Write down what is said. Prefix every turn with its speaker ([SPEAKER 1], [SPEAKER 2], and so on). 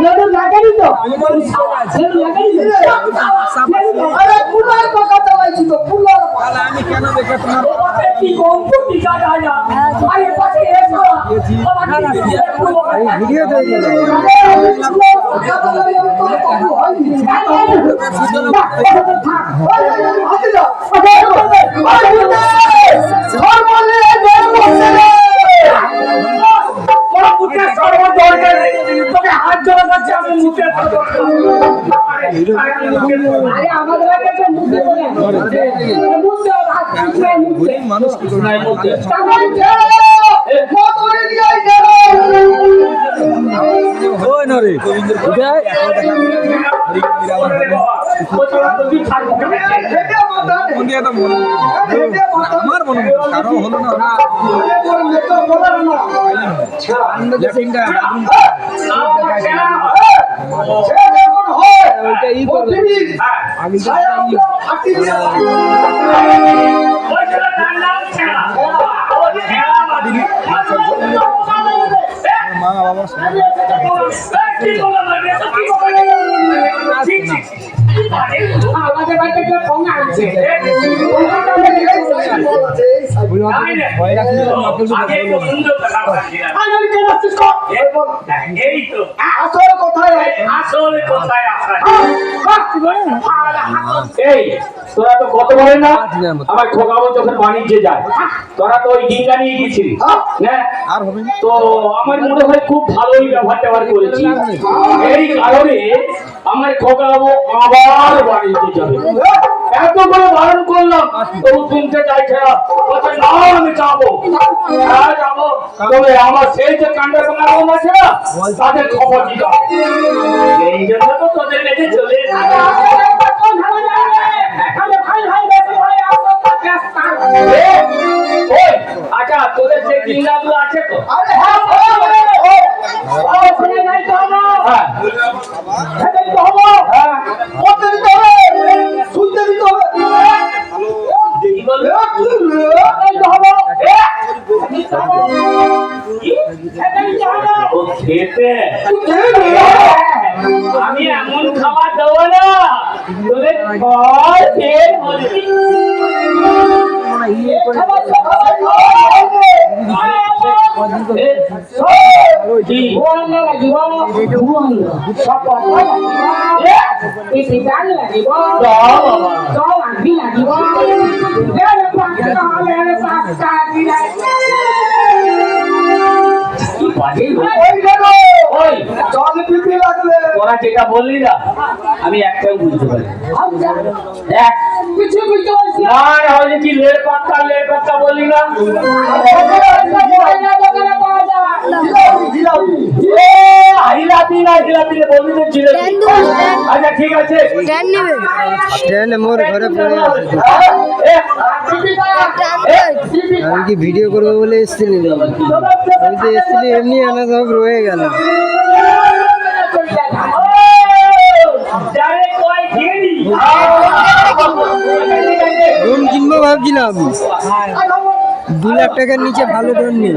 [SPEAKER 1] লেবু লাগাই তো লেবু লাগাই আরে কুলার পাকা চালাইছি তো কুলার
[SPEAKER 2] তাহলে আমি কেন দেখে তোমার
[SPEAKER 1] ওতে কি গন্ধ টিকা যায় না আরে পাশে এসো
[SPEAKER 2] এই ভিডিও তৈরি মানুষ কি ওই নরে আমার মনে কারো হলো না ওইটা ই করবে আমি মা বাবা
[SPEAKER 1] আমাদের বাড়িতে একটা পঙ্গা আছে
[SPEAKER 3] তোরা তো কত বলে না আমার খোকাবো যখন বাণিজ্যে যায় তোরা তো ওই ডিঙ্গা নিয়ে গেছিলি হ্যাঁ তো আমার মনে হয় খুব ভালোই ব্যবহার করেছি এই কারণে আমার খোকাবো আবার বাণিজ্যে যাবে এত করে বারণ করলাম তবু শুনতে চাইছে না বলছে না আমি যাবো হ্যাঁ যাবো তবে আমার সেই যে কান্ডা কান্ডা রকম আছে না তাদের খবর দিতে হবে এই জন্য তো তোদের কাছে চলে আচ্ছা তোদের সেই ডিঙ্গাগুলো আছে তো আমি এমন খাবার দেবো না তোদের তোরা যেটা বললি না আমি একটাও বুঝতে পারি
[SPEAKER 1] কিছু বুঝতে পারছি
[SPEAKER 3] না হলে কি লের পাক্কা বললি না হিলাপি বন্ধুদের ছিল আচ্ছা ঠিক আছে
[SPEAKER 2] মোর ঘরে পড়ে আছে আমি কি ভিডিও করবো বলে এসেছিলি আমি তো এসেছিলি এমনি আনা সব রয়ে গেল ড্রোন কিনবো ভাবছিলাম 2 লাখ টাকার নিচে ভালো ড্রোন নেই